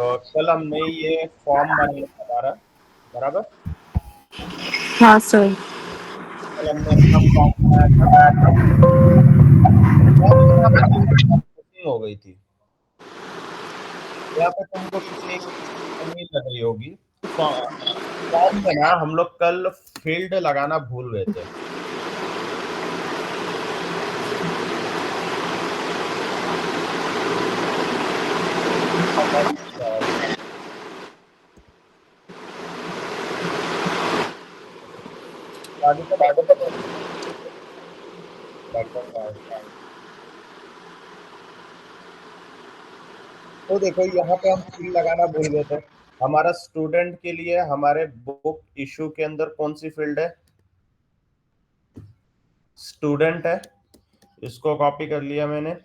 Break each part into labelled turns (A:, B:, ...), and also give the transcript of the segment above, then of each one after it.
A: कल हमने ये फॉर्म बनाया हमारा, बराबर।
B: हाँ सर।
A: कल हमने अपना फॉर्म बनाया था। फॉर्म यहाँ पे तुमको confusing हो गई थी, यहाँ पे तुमको किसी एक चीज की कमी लग रही होगी। फॉर्म में ना हम लोग कल फील्ड लगाना भूल गए थे। आगे तो तो देखो यहाँ पे हम फील्ड लगाना भूल गए थे। हमारा स्टूडेंट के लिए हमारे बुक इशू के अंदर कौन सी फील्ड है? स्टूडेंट है, इसको कॉपी कर लिया मैंने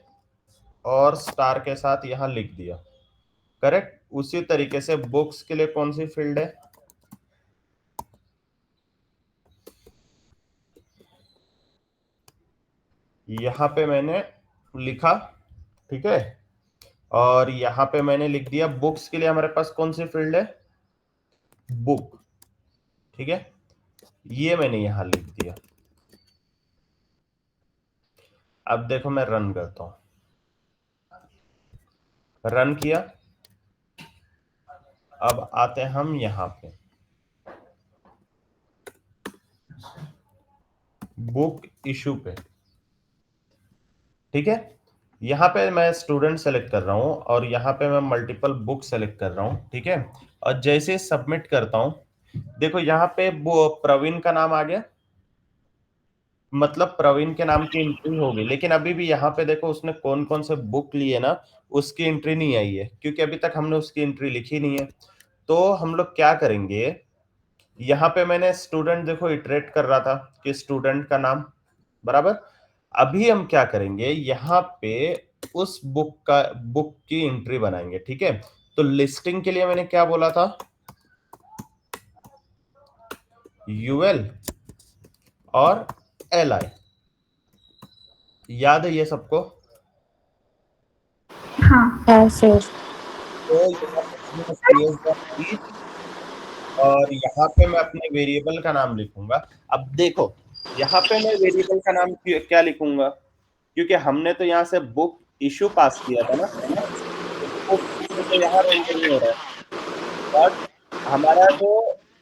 A: और स्टार के साथ यहाँ लिख दिया, करेक्ट। उसी तरीके से बुक्स के लिए कौन सी फील्ड है? यहाँ पे मैंने लिखा, ठीक है, और यहाँ पे मैंने लिख दिया बुक्स के लिए हमारे पास कौन सी फील्ड है? बुक, ठीक है, ये मैंने यहां लिख दिया। अब देखो मैं रन करता हूं, रन किया। अब आते हैं हम यहां पे बुक इशू पे, ठीक है। यहां पे मैं स्टूडेंट सेलेक्ट कर रहा हूं और यहां पे मैं मल्टीपल बुक सेलेक्ट कर रहा हूं, ठीक है। और जैसे सबमिट करता हूं, देखो यहां पे प्रवीण का नाम आ गया, मतलब प्रवीण के नाम की एंट्री होगी। लेकिन अभी भी यहाँ पे देखो उसने कौन कौन से बुक लिए ना, उसकी एंट्री नहीं आई है, क्योंकि अभी तक हमने उसकी एंट्री लिखी नहीं है। तो हम लोग क्या करेंगे, यहाँ पे मैंने स्टूडेंट देखो इटरेट कर रहा था कि स्टूडेंट का नाम, बराबर। अभी हम क्या करेंगे, यहाँ पे उस बुक की एंट्री बनाएंगे, ठीक है। तो लिस्टिंग के लिए मैंने क्या बोला था? यूएल और एल आई, याद है ये सबको?
B: हाँ सर।
A: तो यहाँ पे CS और यहाँ पे मैं अपने वेरिएबल का नाम लिखूंगा। अब देखो यहाँ पे मैं वेरिएबल का नाम क्या लिखूंगा, क्योंकि हमने तो यहाँ से बुक इशू पास किया था ना, तो बुक इशू तो यहाँ रेंडर नहीं हो रहा है, बट हमारा जो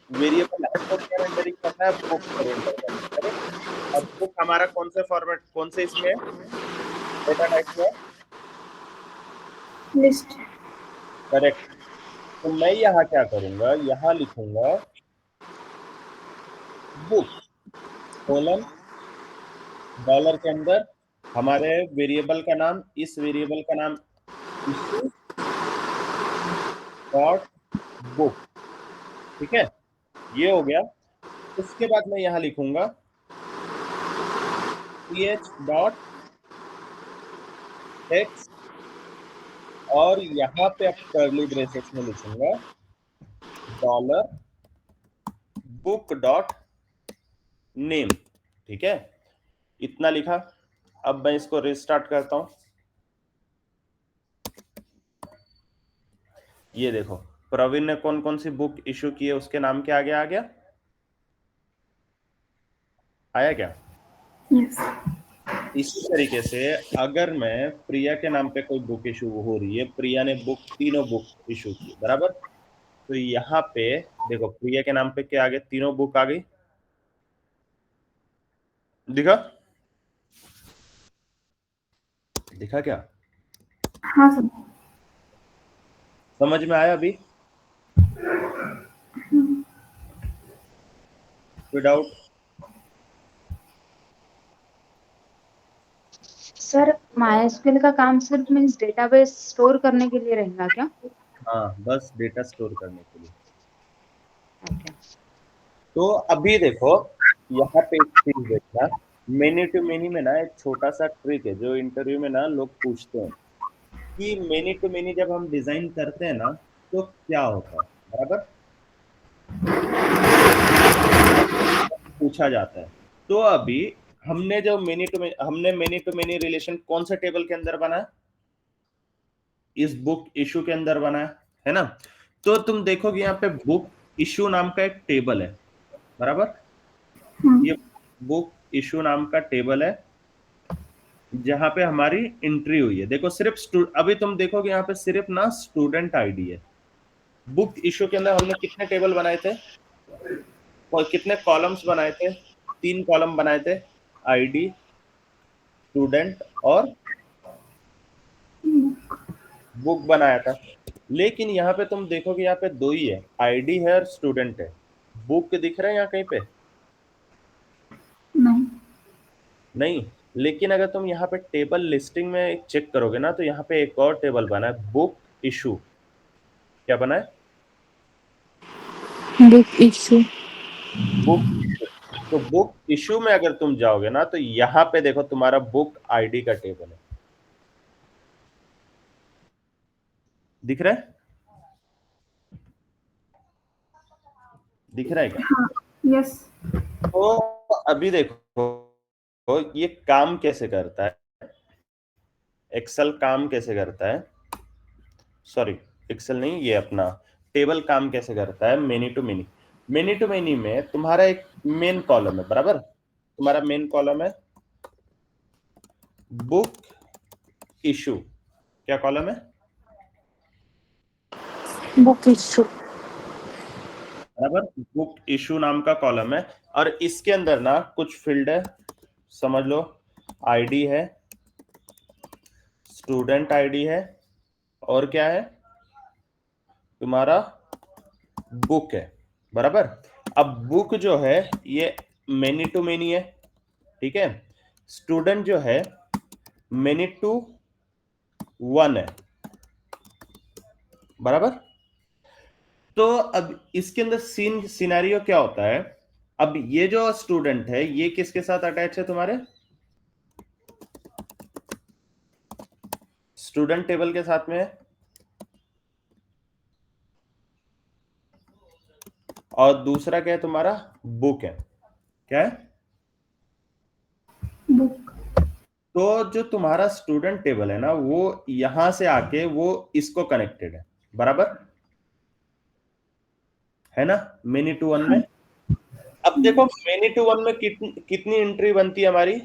A: वेरिएबल है उसको क्या रेंडरिंग करना है? बुक को रेंडर करना है। अब बुक हमारा कौन से फॉर्मेट, कौन से इसमें डेटा टाइप में?
B: लिस्ट।
A: करेक्ट। तो मैं यहाँ क्या करूंगा, यहाँ लिखूंगा बुक कोलन डॉलर के अंदर हमारे वेरिएबल का नाम, इस वेरिएबल का नाम इशू डॉट बुक, ठीक है, ये हो गया। उसके बाद मैं यहाँ लिखूंगा ch डॉट टेक्स्ट और यहाँ पे अब कर्ली ब्रेसेस में लिखूंगा डॉलर बुक डॉट नेम, ठीक है। इतना लिखा। अब मैं इसको रिस्टार्ट करता हूं, ये देखो प्रवीण ने कौन कौन सी बुक इशू की है उसके नाम के आगे आ गया, आया क्या?
B: यस।
A: इसी तरीके से अगर मैं प्रिया के नाम पे कोई बुक इशू हो रही है, प्रिया ने तीनों बुक इशू की, बराबर। तो यहाँ पे देखो प्रिया के नाम पे क्या आ गया, तीनों बुक आ गई, दिखा? दिखा क्या?
B: हाँ सर।
A: समझ में आया अभी? कोई डाउट?
C: सर माइस्क्ल का काम सिर्फ मीन्स डेटाबेस स्टोर करने के लिए रहेगा क्या?
A: हाँ, बस डेटा स्टोर करने के लिए।
C: ओके।
A: तो अभी देखो यहाँ पे एक चीज देखना, मेनी टू मेनी में ना एक छोटा सा ट्रिक है जो इंटरव्यू में ना लोग पूछते हैं कि मेनी टू मेनी जब हम डिजाइन करते हैं ना तो क्या होता है, बराबर, पूछा जाता है। तो अभी हमने मेनी टू मेनी रिलेशन कौन से टेबल के अंदर बनाया? इस बुक इशू के अंदर बनाया, है ना। तो तुम देखोगे यहाँ पे बुक इशू नाम का एक टेबल है, बराबर। ये बुक इशू नाम का टेबल है जहां पे हमारी एंट्री हुई है। देखो सिर्फ अभी तुम देखोगे यहाँ पे सिर्फ ना स्टूडेंट आईडी है। बुक इशू के अंदर हमने कितने टेबल बनाए थे और कितने कॉलम्स बनाए थे? 3 कॉलम बनाए थे, आईडी, स्टूडेंट और बुक बनाया था। लेकिन यहाँ पे तुम देखोगे यहाँ पे 2 ही है, आईडी है और स्टूडेंट है। बुक दिख रहा है यहाँ कहीं पे?
B: नहीं।
A: नहीं। लेकिन अगर तुम यहाँ पे टेबल लिस्टिंग में चेक करोगे ना, तो यहाँ पे एक और टेबल बना है, बुक इशू। क्या बना है?
B: Book issue.
A: Book issue. तो बुक इशू में अगर तुम जाओगे ना, तो यहाँ पे देखो तुम्हारा बुक आईडी का टेबल है, दिख रहा है? दिख रहा है क्या?
B: हाँ, यस।
A: तो अभी देखो ये काम कैसे करता है, एक्सेल काम कैसे करता है, सॉरी एक्सेल नहीं, ये अपना टेबल काम कैसे करता है। Many to many, many to many में तुम्हारा एक मेन कॉलम है, बराबर। तुम्हारा मेन कॉलम है बुक इशू। क्या कॉलम है?
B: Book issue.
A: बराबर, बुक इशू नाम का कॉलम है। और इसके अंदर ना कुछ फील्ड है, समझ लो, आईडी है, स्टूडेंट आईडी है, और क्या है तुम्हारा बुक है, बराबर। अब बुक जो है ये मेनी टू मेनी है, ठीक है। स्टूडेंट जो है मेनी टू वन है, बराबर। तो अब इसके अंदर सिनेरियो क्या होता है, अब ये जो स्टूडेंट है ये किसके साथ अटैच है तुम्हारे? स्टूडेंट टेबल के साथ में है। और दूसरा क्या है तुम्हारा? बुक है। क्या है?
B: बुक।
A: तो जो तुम्हारा स्टूडेंट टेबल है ना, वो यहां से आके वो इसको कनेक्टेड है, बराबर है ना, मेनी टू वन में। अब देखो मेनी टू वन में कितनी एंट्री बनती है हमारी,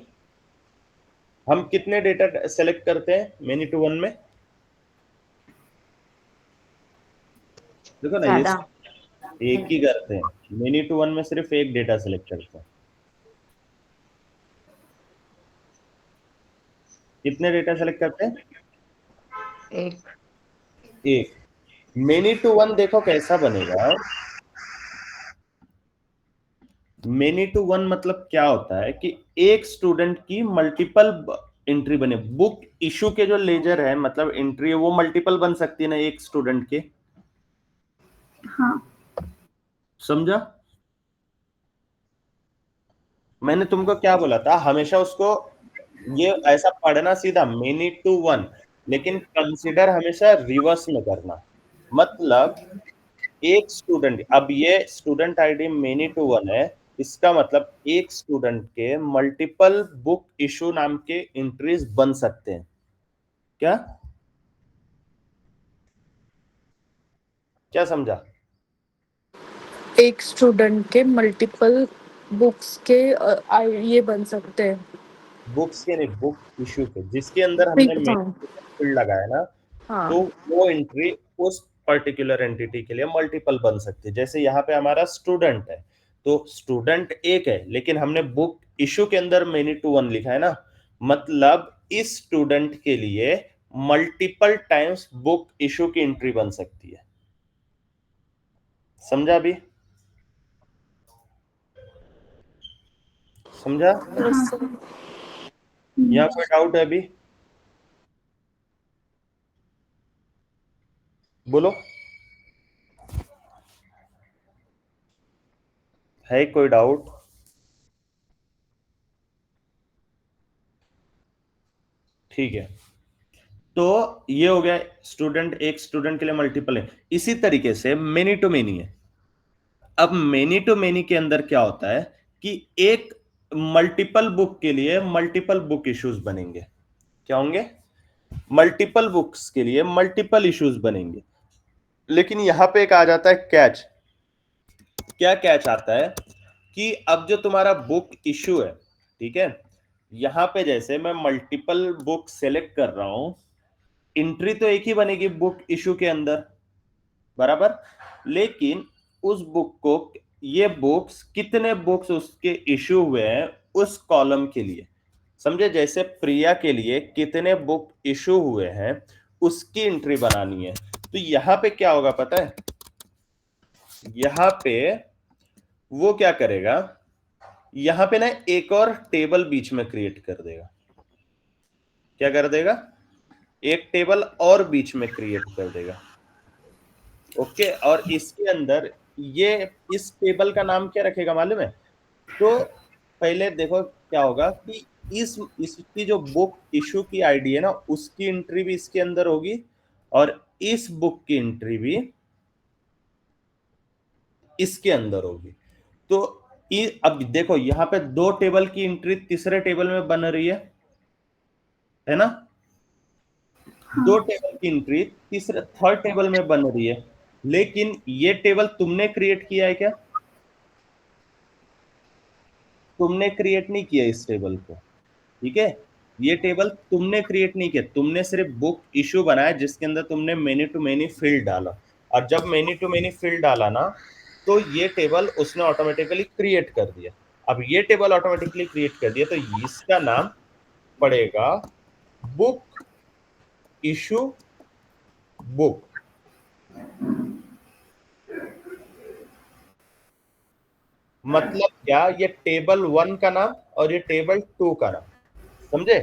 A: हम कितने डेटा सेलेक्ट करते हैं मेनी टू वन में? देखो ना, ये
C: ज्यादा।
A: एक ही करते हैं, मेनी टू वन में सिर्फ एक डेटा सेलेक्ट करते हैं। कितने डेटा सेलेक्ट करते हैं?
C: एक।
A: एक। मेनी टू वन देखो कैसा बनेगा। मेनी टू वन मतलब क्या होता है कि एक स्टूडेंट की मल्टीपल एंट्री बने। बुक इशू के जो लेजर है, मतलब एंट्री है, वो मल्टीपल बन सकती है ना एक स्टूडेंट के।
B: हाँ।
A: समझा? मैंने तुमको क्या बोला था, हमेशा उसको ये ऐसा पढ़ना सीधा मेनी टू वन, लेकिन कंसीडर हमेशा रिवर्स में करना। मतलब एक स्टूडेंट, अब ये student ID many to one है, इसका मतलब एक स्टूडेंट के मल्टीपल बुक इशू नाम के एंट्रीज बन सकते हैं। क्या क्या समझा?
B: एक स्टूडेंट के मल्टीपल बुक्स के ये बन सकते हैं।
A: बुक्स के नहीं, बुक इशू के, जिसके अंदर हमने
B: ठीक था।
A: फील्ड लगाया ना,
B: हाँ।
A: तो वो एंट्री उस पर्टिकुलर एंटिटी के लिए मल्टीपल बन सकती है। जैसे यहाँ पे हमारा स्टूडेंट है, तो स्टूडेंट एक है, लेकिन हमने बुक इशू के अंदर मेनी टू वन लिखा है ना, मतलब इस स्टूडेंट के लिए मल्टीपल टाइम्स बुक इशू की एंट्री बन सकती है। समझा? अभी समझा? यहाँ कोई डाउट है अभी? बोलो, है कोई डाउट? ठीक है, तो ये हो गया स्टूडेंट, एक स्टूडेंट के लिए मल्टीपल है। इसी तरीके से मेनी टू मेनी है। अब मेनी टू मेनी के अंदर क्या होता है कि एक मल्टीपल बुक के लिए मल्टीपल बुक इश्यूज बनेंगे। क्या होंगे? मल्टीपल बुक्स के लिए मल्टीपल इश्यूज बनेंगे। लेकिन यहां पे एक आ जाता है कैच। क्या कैच आता है कि अब जो तुम्हारा बुक इशू है, ठीक है, यहां पे जैसे मैं मल्टीपल बुक सेलेक्ट कर रहा हूं, एंट्री तो एक ही बनेगी बुक इशू के अंदर, बराबर। लेकिन उस बुक को, ये बुक्स कितने बुक्स उसके इशू हुए हैं उस कॉलम के लिए, समझे, जैसे प्रिया के लिए कितने बुक इशू हुए हैं उसकी एंट्री बनानी है। तो यहां पे क्या होगा पता है, यहां पे वो क्या करेगा, यहां पे ना एक और टेबल बीच में क्रिएट कर देगा। क्या कर देगा, एक टेबल और बीच में क्रिएट कर देगा। ओके, और इसके अंदर ये, इस टेबल का नाम क्या रखेगा मालूम है? तो पहले देखो क्या होगा कि इसकी जो बुक इशू की आईडी है ना, उसकी एंट्री भी इसके अंदर होगी, और इस बुक की एंट्री भी इसके अंदर होगी। तो अब देखो यहां पे दो टेबल की एंट्री तीसरे टेबल में बन रही है ना? दो टेबल की एंट्री तीसरे थर्ड टेबल में बन रही है, लेकिन ये टेबल तुमने क्रिएट किया है क्या? तुमने क्रिएट नहीं किया इस टेबल को, ठीक है, ये टेबल तुमने क्रिएट नहीं किया, तुमने सिर्फ बुक इशू बनाया जिसके अंदर तुमने मेनी टू मेनी फील्ड डाला, और जब मेनी टू मेनी फील्ड डाला ना, तो ये टेबल उसने ऑटोमेटिकली क्रिएट कर दिया। अब ये टेबल ऑटोमेटिकली क्रिएट कर दिया, तो इसका नाम पड़ेगा बुक इशू बुक। मतलब क्या, ये टेबल 1 का नाम और ये टेबल 2 का नाम, समझे?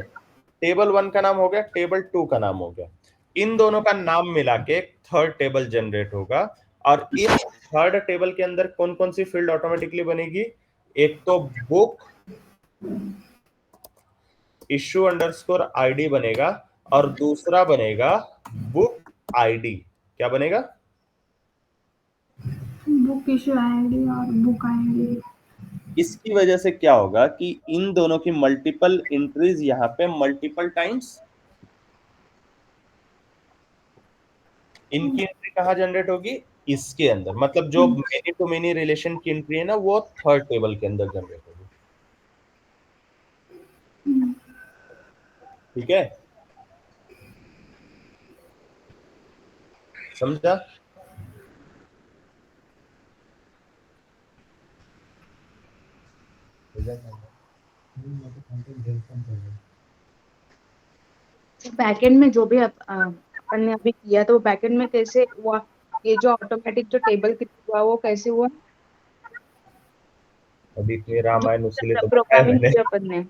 A: टेबल 1 का नाम हो गया, टेबल 2 का नाम हो गया, इन दोनों का नाम मिला के थर्ड टेबल जनरेट होगा। और इस थर्ड टेबल के अंदर कौन कौन सी फील्ड ऑटोमेटिकली बनेगी? एक तो बुक इशू अंडरस्कोर आईडी बनेगा, और दूसरा बनेगा बुक आईडी। क्या बनेगा?
D: बुक इशू आईडी और बुक आईडी।
A: इसकी वजह से क्या होगा कि इन दोनों की मल्टीपल एंट्रीज यहां पे मल्टीपल टाइम्स, इनकी एंट्री कहां जनरेट होगी? इसके अंदर। मतलब जो मेनी टू मेनी रिलेशन की एंट्री है ना, वो थर्ड टेबल के अंदर जनरेट होगी, ठीक है, समझा?
C: बैकएंड में जो भी अपन ने अभी किया तो बैकएंड में कैसे हुआ? ये जो ऑटोमेटिक जो टेबल क्रिएट हुआ वो कैसे हुआ?
A: अभी के रामायण उसके लिए तो बताया
C: प्रोग्रामिंग
A: मैंने।
C: किया अपन ने।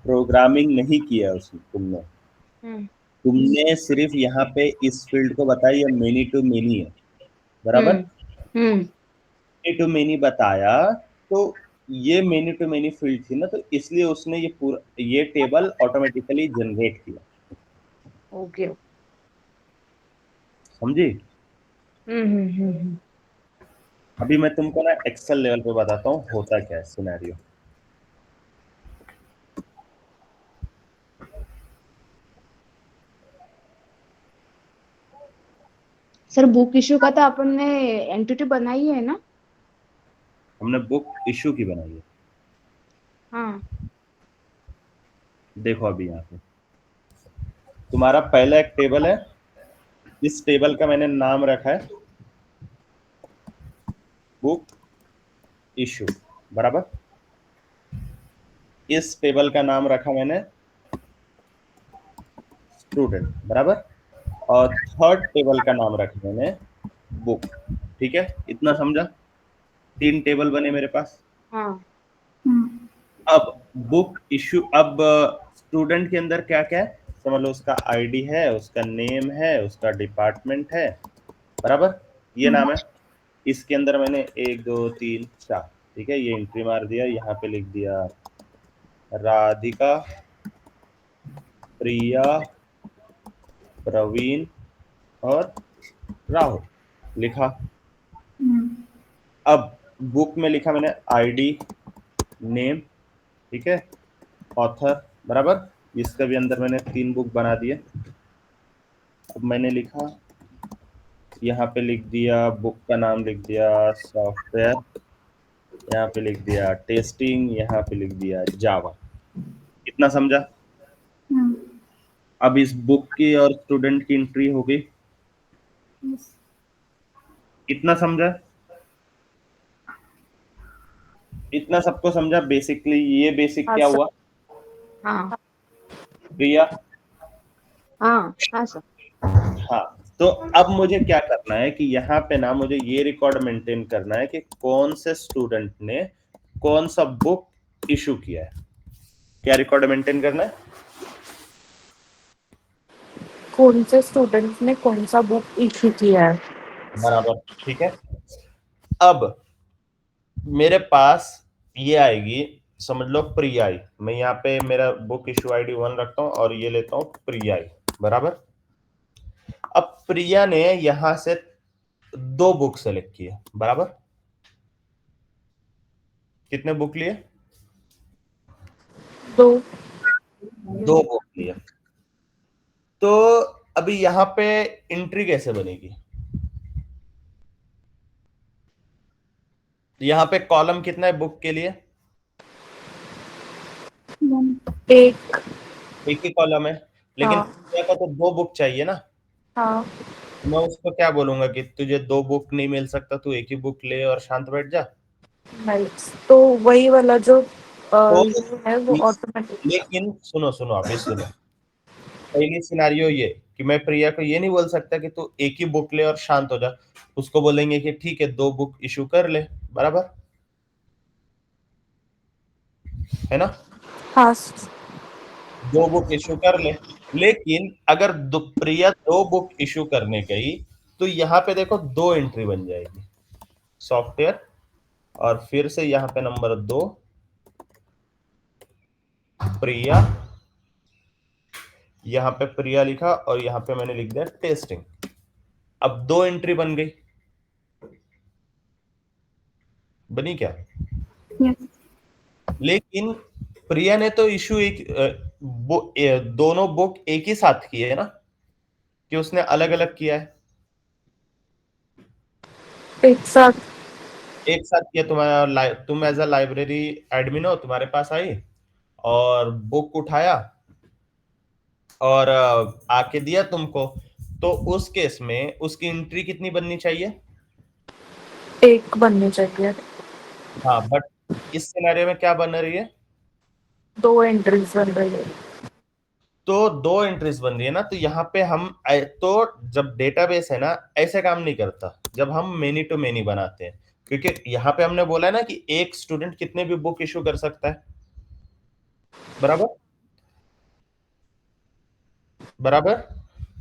A: प्रोग्रामिंग नहीं किया उसमें तुमने,
C: हम्म
A: तुमने सिर्फ यहाँ पे इस फील्ड को बताया ये मेनी टू मेनी है, बराबर।
C: हम्म हम्म
A: मेनी टू मेनी बताया, तो ये मेनी टू मेनी फील्ड थी ना, तो इसलिए उसने ये पूरा ये टेबल ऑटोमेटिकली जनरेट किया,
C: ओके।
A: समझी?
C: हम्म।
A: अभी मैं तुमको ना एक्सेल लेवल पे बताता हूँ होता क्या है सिनेरियो।
C: सर बुक इशू का तो अपन ने एंटिटी बनाई है ना?
A: हमने बुक इशू की बनाई है,
C: हाँ।
A: देखो अभी यहाँ पे तुम्हारा पहला एक टेबल है, इस टेबल का मैंने नाम रखा है बुक इशू, बराबर। इस टेबल का नाम रखा मैंने स्टूडेंट, बराबर। और थर्ड टेबल का नाम रखा मैंने बुक, ठीक है, इतना समझा? तीन टेबल बने मेरे पास।
C: हाँ।
A: अब बुक इशू, अब स्टूडेंट के अंदर क्या क्या है समझ लो, उसका आईडी है, उसका नेम है, उसका डिपार्टमेंट है, बराबर, ये नाम है। इसके अंदर मैंने 1 2 3 4, ठीक है, ये एंट्री मार दिया, यहाँ पे लिख दिया राधिका, प्रिया, प्रवीण और राहुल, लिखा। अब बुक में लिखा मैंने आईडी, नेम, ठीक है, ऑथर, बराबर। इसका भी अंदर मैंने 3 बुक बना दिए। अब मैंने लिखा यहाँ पे लिख दिया बुक का नाम, लिख दिया सॉफ्टवेयर, यहाँ पे लिख दिया टेस्टिंग, यहाँ पे लिख दिया जावा। कितना समझा? अब इस बुक की और स्टूडेंट की एंट्री हो गई।
D: यस।
A: इतना समझा? इतना सबको समझा? बेसिकली ये बेसिक
B: हाँ
A: क्या
B: सर।
A: हुआ
C: हाँ
A: प्रिया?
C: हाँ सर।
A: हाँ, तो अब मुझे क्या करना है कि यहाँ पे ना मुझे ये रिकॉर्ड मेंटेन करना है कि कौन से स्टूडेंट ने कौन सा बुक इशू किया है। क्या रिकॉर्ड मेंटेन करना है?
B: कौन से स्टूडेंट ने कौन सा बुक इशू किया है।
A: बराबर, ठीक है। अब मेरे पास ये आएगी, समझ लो प्रिया आई। मैं यहाँ पे मेरा बुक इशू आईडी 1 रखता हूँ और ये लेता हूँ प्रिया आई, बराबर। अब प्रिया ने यहां से 2 बुक सेलेक्ट किए, बराबर। कितने बुक लिए?
B: 2।
A: 2 बुक लिए। तो अभी यहां पे एंट्री कैसे बनेगी? यहां पे कॉलम कितना है बुक के लिए?
B: 1।
A: एक ही कॉलम है, लेकिन
B: हाँ।
A: प्रिया को तो 2 बुक चाहिए ना।
B: हाँ।
A: मैं उसको क्या बोलूंगा कि तुझे 2 बुक नहीं मिल सकता, तू एक ही बुक ले और शांत बैठ जा।
B: नाइस। तो वही वाला जो
A: तो
B: ये है वो ऑटोमेटिक।
A: लेकिन सुनो सुनो, अभी सुनो। पहली सिनारियो ये कि मैं प्रिया को ये नहीं बोल सकता कि तू एक ही बुक ले और शांत हो जा। उसको बोलेंगे कि ठीक है 2 बुक इशू कर ले, बराबर है ना।
B: हाँ।
A: 2 बुक इशू कर ले। लेकिन अगर प्रिया 2 बुक इशू करने गई तो यहाँ पे देखो 2 एंट्री बन जाएगी, सॉफ्टवेयर और फिर से यहाँ पे नंबर 2 प्रिया। यहाँ पे प्रिया लिखा और यहाँ पे मैंने लिख दिया टेस्टिंग। अब 2 एंट्री बन गई, बनी क्या?
D: यस।
A: लेकिन प्रिया ने तो इशू दोनों बुक एक ही साथ किए है ना, कि उसने अलग अलग किया है?
B: एक साथ।
A: एक साथ किया। तुम्हारा तुम एज अ लाइब्रेरी एडमिन हो, तुम्हारे पास आई और बुक उठाया और आके दिया तुमको। तो उस केस में उसकी एंट्री कितनी बननी चाहिए?
B: 1 बननी चाहिए।
A: हाँ, बट इस सिनेरियो में क्या बन रही है?
B: 2 एंट्रीज बन रही है।
A: तो 2 एंट्रीज बन रही है ना। तो यहाँ पे तो जब डेटाबेस है ना ऐसे काम नहीं करता जब हम मेनी टू मेनी बनाते हैं, क्योंकि यहाँ पे हमने बोला है ना कि एक स्टूडेंट कितने भी बुक इशू कर सकता है, बराबर। बराबर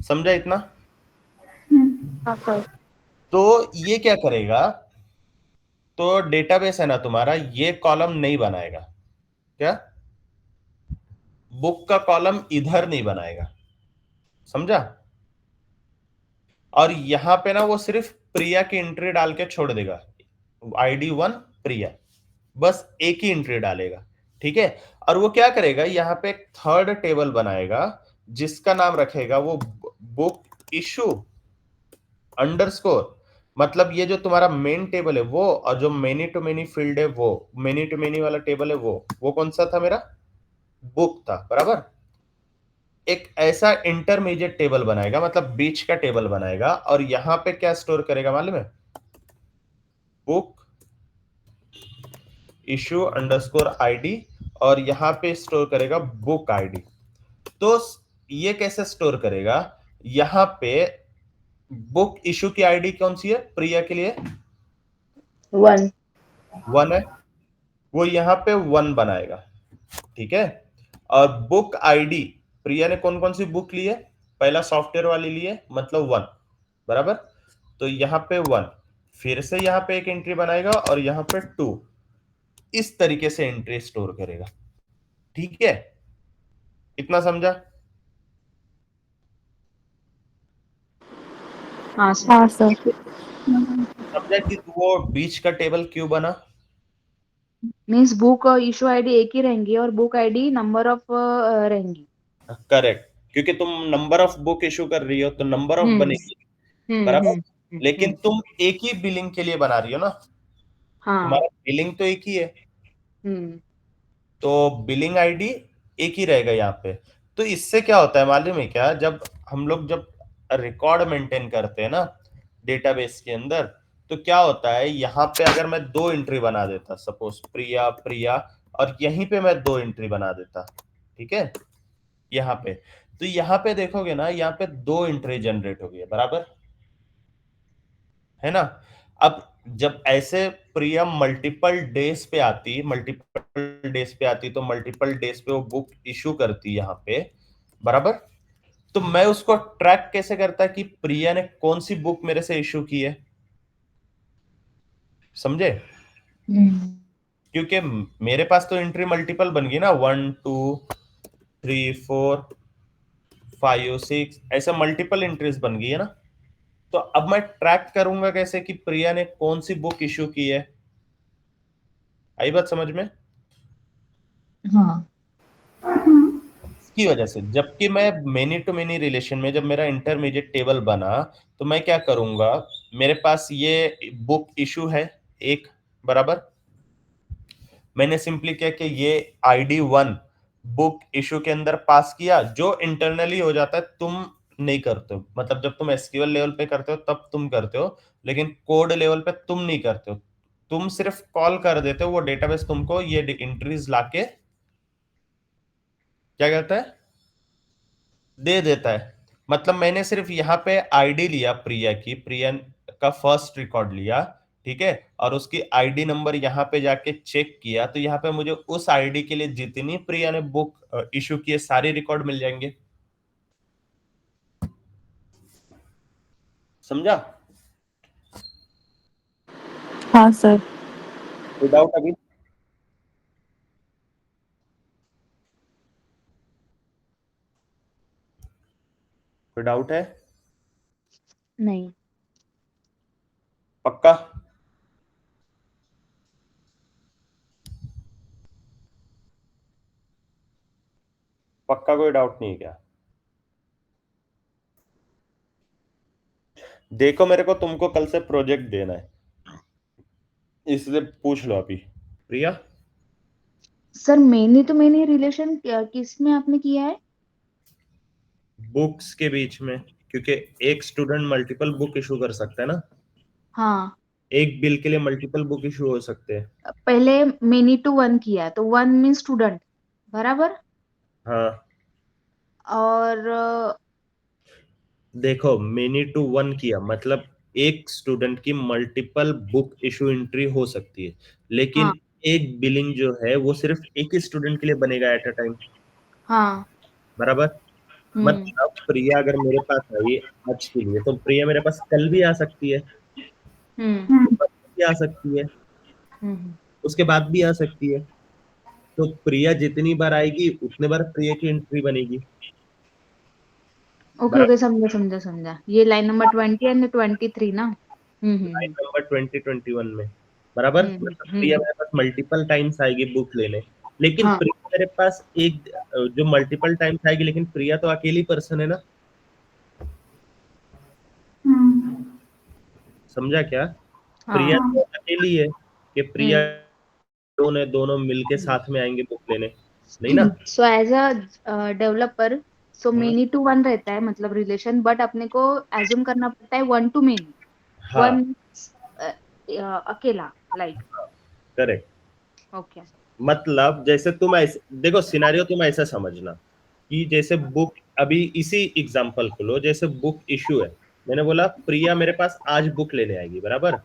A: समझा इतना?
B: हाँ सर।
A: तो ये क्या करेगा, तो डेटाबेस है ना तुम्हारा ये कॉलम नहीं बनाएगा। क्या? बुक का कॉलम इधर नहीं बनाएगा, समझा। और यहां पे ना वो सिर्फ प्रिया की एंट्री डाल के छोड़ देगा, आईडी 1 प्रिया, बस एक ही एंट्री डालेगा, ठीक है। और वो क्या करेगा, यहाँ पे एक थर्ड टेबल बनाएगा जिसका नाम रखेगा वो बुक इशू अंडरस्कोर। मतलब ये जो तुम्हारा मेन टेबल है वो, और जो मेनी टू मेनी फील्ड है वो, मेनी टू मेनी वाला टेबल है वो कौन सा था मेरा? बुक था, बराबर। एक ऐसा इंटरमीडिएट टेबल बनाएगा, मतलब बीच का टेबल बनाएगा, और यहां पे क्या स्टोर करेगा मालूम है? बुक इशू अंडरस्कोर आईडी, और यहां पे स्टोर करेगा बुक आईडी। तो ये कैसे स्टोर करेगा? यहां पे बुक इशू की आईडी कौन सी है प्रिया के लिए?
C: 1।
A: 1 है, वो यहां पे 1 बनाएगा, ठीक है। और बुक आईडी, प्रिया ने कौन कौन सी बुक ली है? पहला सॉफ्टवेयर वाली ली है, मतलब 1, बराबर। तो यहां पे 1, फिर से यहां पे एक एंट्री बनाएगा और यहां पे 2। इस तरीके से एंट्री स्टोर करेगा, ठीक है। इतना समझा?
C: हाँ सर।
B: हाँ सर।
A: समझा कि वो बीच का टेबल क्यों बना?
C: मीन्स बुक और इशू आईडी एक ही रहेंगी और बुक आईडी नंबर ऑफ रहेंगी।
A: करेक्ट, क्योंकि तुम नंबर ऑफ बुक इशू कर रही हो तो नंबर ऑफ
C: हम्म
A: बनेगी,
C: हम्म
A: बराबर।
C: हम्म
A: लेकिन तुम एक ही बिलिंग के लिए बना रही हो ना,
C: हाँ।
A: तुम्हारा बिलिंग तो एक ही है,
C: हम्म।
A: तो बिलिंग आईडी एक ही रहेगा यहाँ पे। तो इससे क्या होता है मालूम है क्या, जब हम लोग जब रिकॉर्ड मेंटेन करते हैं ना डेटाबेस के अंदर, तो क्या होता है यहाँ पे अगर मैं 2 एंट्री बना देता, सपोज प्रिया प्रिया, और यहीं पे मैं 2 एंट्री बना देता, ठीक है, यहाँ पे, तो यहाँ पे देखोगे ना, यहाँ पे 2 एंट्री जनरेट हो गई है, बराबर है ना। अब जब ऐसे प्रिया मल्टीपल डेज पे आती, तो मल्टीपल डेज पे वो बुक इशू करती यहाँ पे, बराबर। तो मैं उसको ट्रैक कैसे करता कि प्रिया ने कौन सी बुक मेरे से इशू की है, समझे। क्योंकि मेरे पास तो एंट्री मल्टीपल बन गई ना, 1 2 3 4 5 6, ऐसा मल्टीपल एंट्रीज बन गई है ना। तो अब मैं ट्रैक करूंगा कैसे कि प्रिया ने कौन सी बुक इशू की है, आई बात समझ में।
C: हाँ।
A: की वजह से, जबकि मैं मेनी टू मेनी रिलेशन में जब मेरा इंटरमीडिएट टेबल बना, तो मैं क्या करूंगा, मेरे पास ये बुक इशू है एक, बराबर, मैंने सिंपली क्या कि ये ID1 बुक इशू के अंदर पास किया, जो इंटरनली हो जाता है तुम नहीं करते हो, मतलब जब तुम एसक्यूएल लेवल पे करते हो तब तुम करते हो, लेकिन कोड लेवल पे तुम नहीं करते हो, तुम सिर्फ कॉल कर देते हो, वो डेटाबेस तुमको ये एंट्रीज लाके क्या कहता है, दे देता है। मतलब मैंने सिर्फ यहाँ पे आईडी लिया प्रिया की, प्रिया का फर्स्ट रिकॉर्ड लिया, ठीक है, और उसकी आईडी नंबर यहाँ पे जाके चेक किया, तो यहाँ पे मुझे उस आईडी के लिए जितनी प्रिया ने बुक इशू की है सारे रिकॉर्ड मिल जाएंगे, समझा।
B: हाँ सर।
A: कोई डाउट अभी। कोई डाउट है,
C: नहीं।
A: पक्का। पक्का कोई डाउट नहीं है क्या। देखो मेरे को तुमको कल से प्रोजेक्ट देना है, इसलिए पूछ लो अभी। प्रिया,
C: सर मेनी तो मेनी रिलेशन किस में आपने किया है?
A: बुक्स के बीच में, क्योंकि एक स्टूडेंट मल्टीपल बुक इशू कर सकता है ना,
C: हाँ।
A: एक बिल के लिए मल्टीपल बुक इशू हो सकते हैं।
C: पहले मेनी टू वन किया तो वन मीन स्टूडेंट, बराबर।
A: हाँ,
C: और
A: देखो मेनी टू वन किया मतलब एक स्टूडेंट की मल्टीपल बुक इशू एंट्री हो सकती है,
C: हाँ।
A: लेकिन एक बिलिंग जो है वो सिर्फ एक ही स्टूडेंट के लिए बनेगा एट अ टाइम,
C: हाँ।
A: बराबर।
C: हम्म।
A: मतलब प्रिया अगर मेरे पास आई आज के लिए, तो प्रिया मेरे पास कल भी आ सकती है,
C: हम्म।
A: परसों भी आ सकती है,
C: हम्म।
A: उसके बाद भी आ सकती है। तो प्रिया जितनी बार आएगी उतने बार प्रिया की एंट्री बनेगी,
C: ओके
A: बराबर।
C: ओके, समझा समझा समझा, ये लाइन नंबर 20 एंड 23 ना।
A: लाइन नंबर 2021 में, बराबर, मतलब प्रिया
C: हम्म।
A: मेरे पास मल्टीपल टाइम्स आएगी बुक लेने, लेकिन
C: हाँ।
A: प्रिया मेरे पास एक जो मल्टीपल टाइम्स आएगी, लेकिन प्रिया तो अकेली पर्सन है ना, समझा क्या। प्रिया
C: हाँ।
A: तो अकेली है कि प्रिया
C: हम्म।
A: दोनों मिलके साथ में आएंगे बुक लेने, नहीं ना।
C: So as a developer, so
A: hmm,
C: many to one रहता है मतलब रिलेशन, बट अपने को एज्यूम करना पड़ता है वन टू मेनी।
A: हाँ,
C: वन अकेला, लाइक।
A: करेक्ट।
C: ओके।
A: मतलब जैसे तुम ऐसे देखो, सिनेरियो तुम ऐसा समझना कि जैसे बुक, अभी इसी एग्जांपल को लो, जैसे बुक इशू है, मैंने बोला प्रिया मेरे पास आज बुक लेने आएगी, बराबर,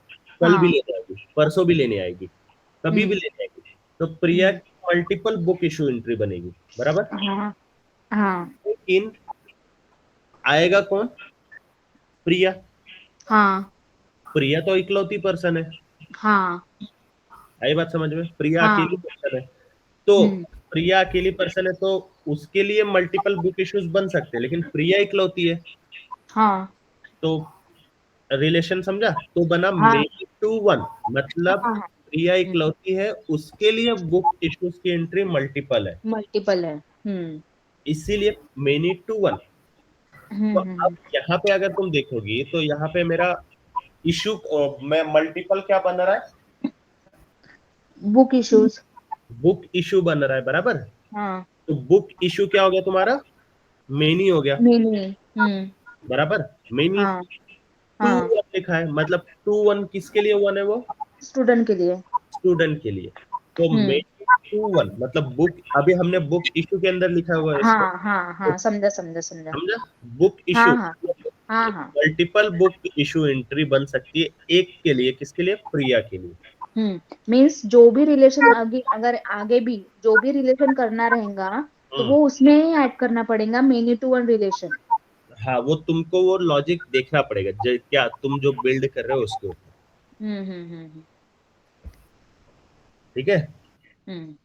A: कल भी
C: हाँ।
A: लेने आएगी, परसों भी लेने आएगी, कभी भी
C: हम्म।
A: लेने आएगी, तो प्रिया
C: हम्म।
A: की मल्टीपल बुक इशू एंट्री बनेगी, बराबर।
C: हाँ। हाँ।
A: लेकिन आएगा कौन, प्रिया।
C: हाँ।
A: प्रिया तो इकलौती पर्सन है,
C: हाँ।
A: आई बात समझ में, प्रिया अकेली
C: हाँ।
A: पर्सन है, तो
C: हम्म।
A: प्रिया अकेली पर्सन है तो उसके लिए मल्टीपल बुक इश्यूज बन सकते हैं, लेकिन प्रिया इकलौती है,
C: हाँ।
A: तो रिलेशन समझा, तो बना
C: हाँ।
A: मेनी टू वन, मतलब
C: हाँ।
A: प्रिया इकलौती है, उसके लिए बुक इश्यूज की एंट्री मल्टीपल है,
C: मल्टीपल है।
A: इसीलिए मेनी टू वन। तो अब
C: हम्म।
A: यहाँ पे अगर तुम देखोगी तो यहाँ पे मेरा इशू में मल्टीपल क्या बन रहा है?
C: Book issues.
A: बुक इशू बन रहा है, बराबर।
C: हाँ
A: तो बुक इशू क्या हो गया तुम्हारा? मेनी हो गया,
C: मेनी।
A: बराबर। मेनी
C: हाँ
A: टू
C: हाँ
A: वन लिखा है, मतलब 2 1 किसके लिए वन है? वो
C: स्टूडेंट के लिए।
A: स्टूडेंट के लिए। तो मेनी 2 1 मतलब बुक, अभी हमने बुक इशू के अंदर लिखा हुआ है इसको,
C: हाँ हाँ हाँ समझा समझा समझा।
A: समझा? बुक
C: हाँ
A: इशू
C: हाँ हाँ हाँ।
A: मल्टीपल बुक इशू एंट्री बन सकती है एक के लिए, किसके लिए? प्रिया के लिए।
C: मीन्स जो भी रिलेशन आगे, अगर आगे भी जो भी रिलेशन करना रहेगा तो वो उसमें ही ऐड करना पड़ेगा, मेनी टू वन रिलेशन।
A: हाँ, वो तुमको वो लॉजिक देखना पड़ेगा, क्या तुम जो बिल्ड कर रहे हो उसके ऊपर।
C: हम्म।
A: ठीक है।
C: हम्म।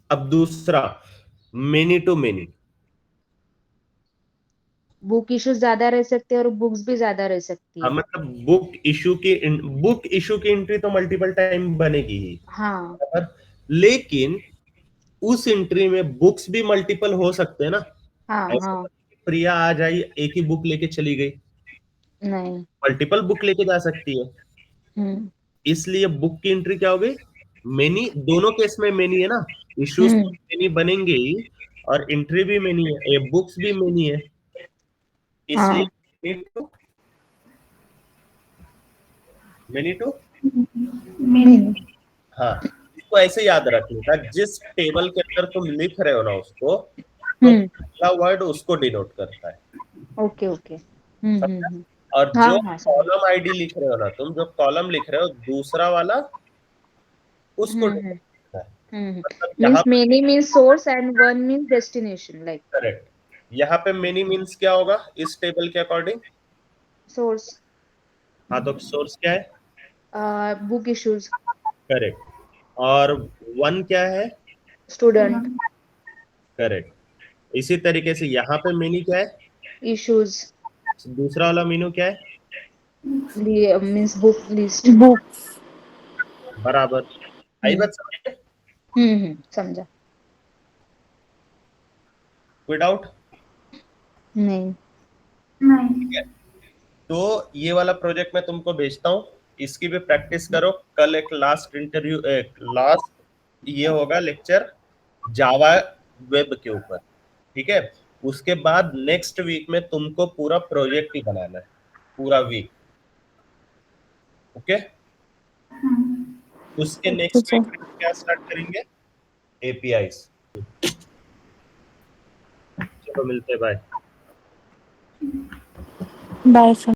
A: अब दूसरा, many to many.
C: Book issues ज्यादा रह सकते हैं और बुक्स भी ज्यादा रह सकती
A: हाँ,
C: है।
A: मतलब बुक इशू की एंट्री तो मल्टीपल टाइम बनेगी ही,
C: हाँ
A: बराबर। लेकिन उस एंट्री में बुक्स भी मल्टीपल हो सकते हैं ना।
C: हाँ
A: ऐसा
C: हाँ।
A: नहीं कि प्रिया आ जाई एक ही बुक लेके चली गई,
C: नहीं।
A: मल्टीपल बुक लेके जा सकती है।
C: हम्म
A: इसलिए बुक की एंट्री क्या हो गई? मेनी। दोनों केस में मेनी है ना, इश्यूज तो
C: हम्म।
A: मेनी बनेंगे ही, और एंट्री भी मेनी है, ये बुक्स भी मेनी है, इसलिए
C: हाँ
A: मेनी टू।
D: मेनी।
A: हाँ, इसको ऐसे याद रखने का, जिस टेबल के अंदर तुम लिख रहे हो ना उसको, तो
C: हम्म।
A: पहला वर्ड उसको डिनोट करता है,
C: ओके ओके।
A: समझा? और
C: हाँ
A: जो
C: हाँ समझ।
A: कॉलम आईडी लिख रहे हो ना तुम, जो कॉलम लिख रहे हो दूसरा वाला, उसको
C: हम्म।
A: डिनोट करता है। मतलब यहाँ
C: means many means source and one means destination, like
A: correct, यहाँ पे मेनी मीन्स क्या होगा इस टेबल के अकॉर्डिंग?
C: सोर्स।
A: हाँ, तो सोर्स क्या है?
C: Book issues.
A: करेक्ट। और वन क्या है?
C: स्टूडेंट।
A: करेक्ट। इसी तरीके से यहाँ पे मेनी क्या है?
C: इश्यूज।
A: दूसरा वाला मीनू क्या है?
C: Means book list.
B: बुक्स।
A: बराबर। आई बात समझ में?
C: समझा।
A: कोई डाउट?
C: नहीं।
D: नहीं।
A: तो ये वाला प्रोजेक्ट मैं तुमको भेजता हूँ, इसकी भी प्रैक्टिस करो। कल एक लास्ट इंटरव्यू, एक लास्ट ये होगा लेक्चर जावा वेब के ऊपर, ठीक है? उसके बाद नेक्स्ट वीक में तुमको पूरा प्रोजेक्ट ही बनाना है, पूरा वीक। ओके। उसके
B: ओके
A: नेक्स्ट वीक
B: सर।
A: में क्या स्टार्ट करेंगे? एपीआईज। चलो मिलते हैं, बाय।
B: Bye sir.